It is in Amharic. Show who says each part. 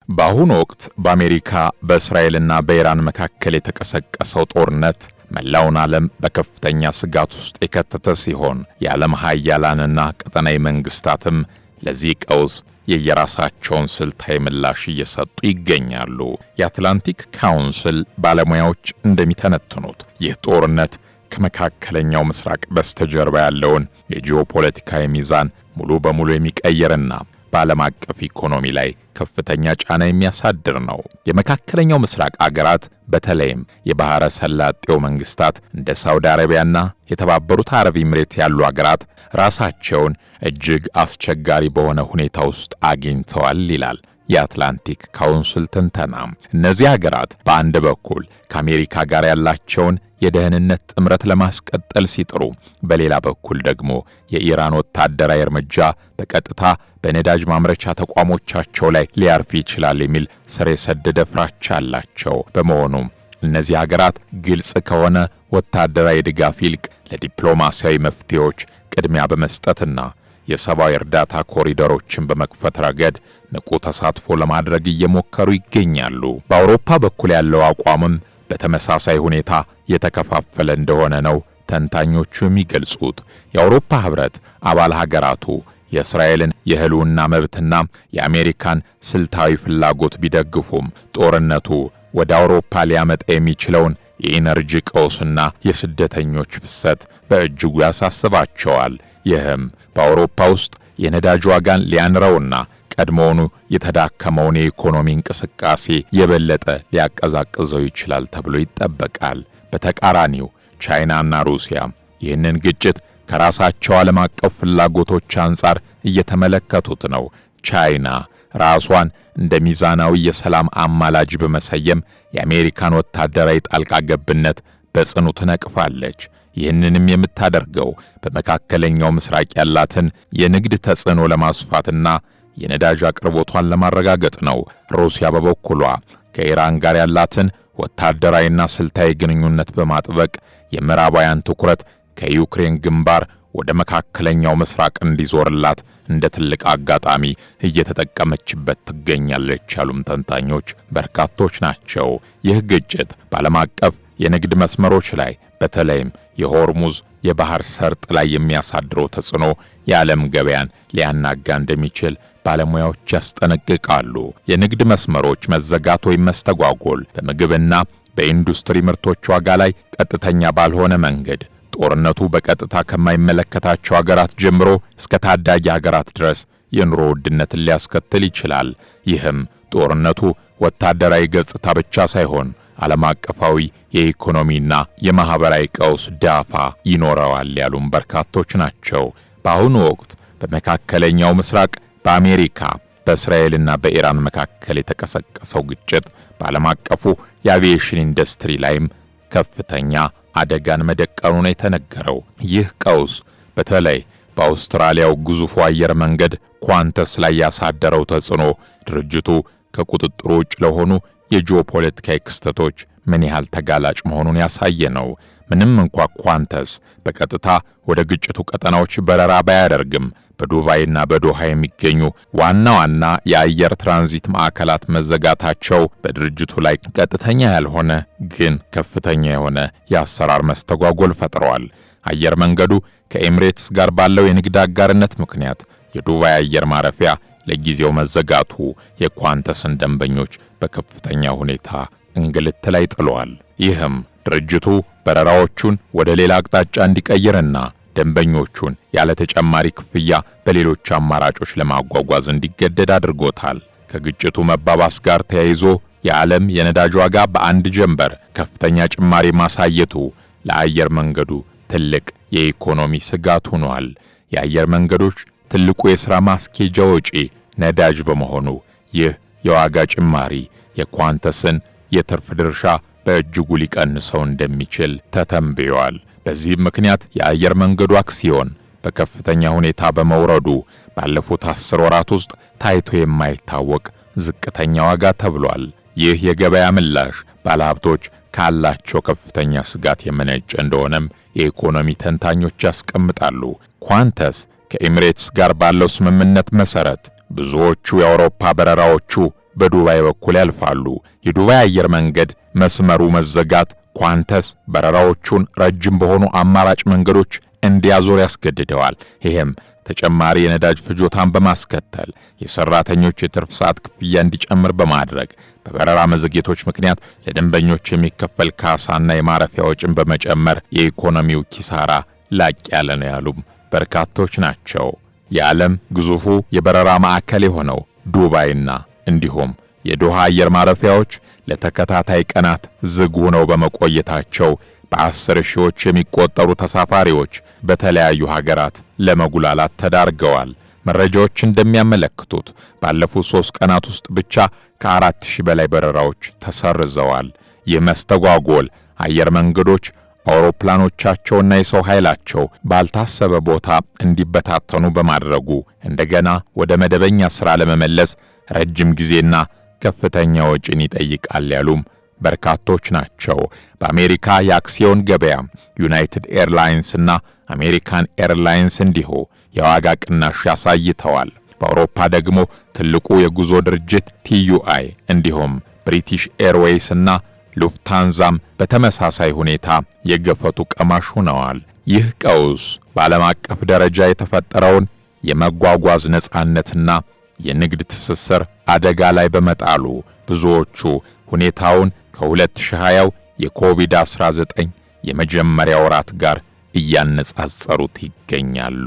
Speaker 1: በአሁኑ ወቅት በአሜሪካ በእስራኤልና በኢራን መካከል የተቀሰቀሰው ጦርነት መላውን ዓለም በከፍተኛ ስጋት ውስጥ የከተተ ሲሆን የዓለም ሀያላንና ቀጠናዊ መንግስታትም ለዚህ ቀውስ የየራሳቸውን ስልታዊ ምላሽ እየሰጡ ይገኛሉ። የአትላንቲክ ካውንስል ባለሙያዎች እንደሚተነትኑት ይህ ጦርነት ከመካከለኛው ምስራቅ በስተጀርባ ያለውን የጂኦፖለቲካዊ ሚዛን ሙሉ በሙሉ የሚቀየርና በዓለም አቀፍ ኢኮኖሚ ላይ ከፍተኛ ጫና የሚያሳድር ነው። የመካከለኛው ምስራቅ አገራት በተለይም የባህረ ሰላጤው መንግስታት እንደ ሳውዲ አረቢያና የተባበሩት አረብ ኤሚሬት ያሉ አገራት ራሳቸውን እጅግ አስቸጋሪ በሆነ ሁኔታ ውስጥ አግኝተዋል ይላል የአትላንቲክ ካውንስል ትንተና። እነዚህ ሀገራት በአንድ በኩል ከአሜሪካ ጋር ያላቸውን የደህንነት ጥምረት ለማስቀጠል ሲጥሩ፣ በሌላ በኩል ደግሞ የኢራን ወታደራዊ እርምጃ በቀጥታ በነዳጅ ማምረቻ ተቋሞቻቸው ላይ ሊያርፍ ይችላል የሚል ስር የሰደደ ፍራቻ አላቸው። በመሆኑም እነዚህ ሀገራት ግልጽ ከሆነ ወታደራዊ ድጋፍ ይልቅ ለዲፕሎማሲያዊ መፍትሄዎች ቅድሚያ በመስጠትና የሰብአዊ እርዳታ ኮሪደሮችን በመክፈት ረገድ ንቁ ተሳትፎ ለማድረግ እየሞከሩ ይገኛሉ። በአውሮፓ በኩል ያለው አቋምም በተመሳሳይ ሁኔታ የተከፋፈለ እንደሆነ ነው ተንታኞቹ የሚገልጹት። የአውሮፓ ህብረት አባል ሀገራቱ የእስራኤልን የህልውና መብትና የአሜሪካን ስልታዊ ፍላጎት ቢደግፉም ጦርነቱ ወደ አውሮፓ ሊያመጣ የሚችለውን የኢነርጂ ቀውስና የስደተኞች ፍሰት በእጅጉ ያሳስባቸዋል። ይህም በአውሮፓ ውስጥ የነዳጅ ዋጋን ሊያንረውና ቀድሞውኑ የተዳከመውን የኢኮኖሚ እንቅስቃሴ የበለጠ ሊያቀዛቅዘው ይችላል ተብሎ ይጠበቃል። በተቃራኒው ቻይናና ሩሲያ ይህንን ግጭት ከራሳቸው ዓለም አቀፍ ፍላጎቶች አንጻር እየተመለከቱት ነው። ቻይና ራሷን እንደ ሚዛናዊ የሰላም አማላጅ በመሰየም የአሜሪካን ወታደራዊ ጣልቃ ገብነት በጽኑ ትነቅፋለች። ይህንንም የምታደርገው በመካከለኛው ምስራቅ ያላትን የንግድ ተጽዕኖ ለማስፋትና የነዳጅ አቅርቦቷን ለማረጋገጥ ነው። ሩሲያ በበኩሏ ከኢራን ጋር ያላትን ወታደራዊና ስልታዊ ግንኙነት በማጥበቅ የምዕራባውያን ትኩረት ከዩክሬን ግንባር ወደ መካከለኛው ምስራቅ እንዲዞርላት እንደ ትልቅ አጋጣሚ እየተጠቀመችበት ትገኛለች ያሉም ተንታኞች በርካቶች ናቸው። ይህ ግጭት በዓለም አቀፍ የንግድ መስመሮች ላይ በተለይም የሆርሙዝ የባህር ሰርጥ ላይ የሚያሳድረው ተጽዕኖ የዓለም ገበያን ሊያናጋ እንደሚችል ባለሙያዎች ያስጠነቅቃሉ። የንግድ መስመሮች መዘጋት ወይም መስተጓጎል በምግብና በኢንዱስትሪ ምርቶች ዋጋ ላይ ቀጥተኛ ባልሆነ መንገድ ጦርነቱ በቀጥታ ከማይመለከታቸው ሀገራት ጀምሮ እስከ ታዳጊ ሀገራት ድረስ የኑሮ ውድነትን ሊያስከትል ይችላል። ይህም ጦርነቱ ወታደራዊ ገጽታ ብቻ ሳይሆን ዓለም አቀፋዊ የኢኮኖሚና የማህበራዊ ቀውስ ዳፋ ይኖረዋል ያሉም በርካቶች ናቸው። በአሁኑ ወቅት በመካከለኛው ምስራቅ በአሜሪካ በእስራኤልና በኢራን መካከል የተቀሰቀሰው ግጭት በዓለም አቀፉ የአቪዬሽን ኢንዱስትሪ ላይም ከፍተኛ አደጋን መደቀኑ ነው የተነገረው። ይህ ቀውስ በተለይ በአውስትራሊያው ግዙፉ አየር መንገድ ኳንተስ ላይ ያሳደረው ተጽዕኖ ድርጅቱ ከቁጥጥሩ ውጭ ለሆኑ የጂኦፖለቲካዊ ክስተቶች ምን ያህል ተጋላጭ መሆኑን ያሳየ ነው። ምንም እንኳ ኳንተስ በቀጥታ ወደ ግጭቱ ቀጠናዎች በረራ ባያደርግም በዱባይና በዶሃ የሚገኙ ዋና ዋና የአየር ትራንዚት ማዕከላት መዘጋታቸው በድርጅቱ ላይ ቀጥተኛ ያልሆነ ግን ከፍተኛ የሆነ የአሰራር መስተጓጎል ፈጥረዋል። አየር መንገዱ ከኤሚሬትስ ጋር ባለው የንግድ አጋርነት ምክንያት የዱባይ አየር ማረፊያ ለጊዜው መዘጋቱ የኳንተስን ደንበኞች በከፍተኛ ሁኔታ እንግልት ላይ ጥሏል። ይህም ድርጅቱ በረራዎቹን ወደ ሌላ አቅጣጫ እንዲቀይርና ደንበኞቹን ያለ ተጨማሪ ክፍያ በሌሎች አማራጮች ለማጓጓዝ እንዲገደድ አድርጎታል። ከግጭቱ መባባስ ጋር ተያይዞ የዓለም የነዳጅ ዋጋ በአንድ ጀንበር ከፍተኛ ጭማሪ ማሳየቱ ለአየር መንገዱ ትልቅ የኢኮኖሚ ስጋት ሆኗል። የአየር መንገዶች ትልቁ የሥራ ማስኬጃ ወጪ ነዳጅ በመሆኑ ይህ የዋጋ ጭማሪ የኳንተስን የትርፍ ድርሻ በእጅጉ ሊቀንሰው እንደሚችል ተተንብዮአል። በዚህም ምክንያት የአየር መንገዱ አክሲዮን በከፍተኛ ሁኔታ በመውረዱ ባለፉት 10 ወራት ውስጥ ታይቶ የማይታወቅ ዝቅተኛ ዋጋ ተብሏል። ይህ የገበያ ምላሽ ባለሀብቶች ካላቸው ከፍተኛ ስጋት የመነጨ እንደሆነም የኢኮኖሚ ተንታኞች ያስቀምጣሉ። ኳንተስ ከኤሚሬትስ ጋር ባለው ስምምነት መሰረት ብዙዎቹ የአውሮፓ በረራዎቹ በዱባይ በኩል ያልፋሉ። የዱባይ አየር መንገድ መስመሩ መዘጋት ኳንተስ በረራዎቹን ረጅም በሆኑ አማራጭ መንገዶች እንዲያዞር ያስገድደዋል። ይህም ተጨማሪ የነዳጅ ፍጆታን በማስከተል የሰራተኞች የትርፍ ሰዓት ክፍያ እንዲጨምር በማድረግ በበረራ መዘግየቶች ምክንያት ለደንበኞች የሚከፈል ካሳና የማረፊያ ወጪን በመጨመር የኢኮኖሚው ኪሳራ ላቅ ያለ ነው ያሉም በርካቶች ናቸው። የዓለም ግዙፉ የበረራ ማዕከል የሆነው ዱባይና እንዲሁም የዶሃ አየር ማረፊያዎች ለተከታታይ ቀናት ዝግ ሆነው በመቆየታቸው በ10 ሺዎች የሚቆጠሩ ተሳፋሪዎች በተለያዩ ሀገራት ለመጉላላት ተዳርገዋል። መረጃዎች እንደሚያመለክቱት ባለፉት 3 ቀናት ውስጥ ብቻ ከ4000 በላይ በረራዎች ተሰርዘዋል። ይህ መስተጓጎል አየር መንገዶች አውሮፕላኖቻቸውና የሰው ኃይላቸው ባልታሰበ ቦታ እንዲበታተኑ በማድረጉ እንደገና ወደ መደበኛ ሥራ ለመመለስ ረጅም ጊዜና ከፍተኛ ወጪን ይጠይቃል ያሉም በርካቶች ናቸው። በአሜሪካ የአክሲዮን ገበያ ዩናይትድ ኤርላይንስ እና አሜሪካን ኤርላይንስ እንዲሁ የዋጋ ቅናሽ አሳይተዋል። በአውሮፓ ደግሞ ትልቁ የጉዞ ድርጅት TUI እንዲሁም ብሪቲሽ ኤርዌይስ እና ሉፍታንዛም በተመሳሳይ ሁኔታ የገፈቱ ቀማሽ ሆነዋል። ይህ ቀውስ በዓለም አቀፍ ደረጃ የተፈጠረውን የመጓጓዝ ነፃነትና የንግድ ትስስር አደጋ ላይ በመጣሉ ብዙዎቹ ሁኔታውን ከ2020 የኮቪድ-19 የመጀመሪያ ወራት ጋር እያነጻጸሩት ይገኛሉ።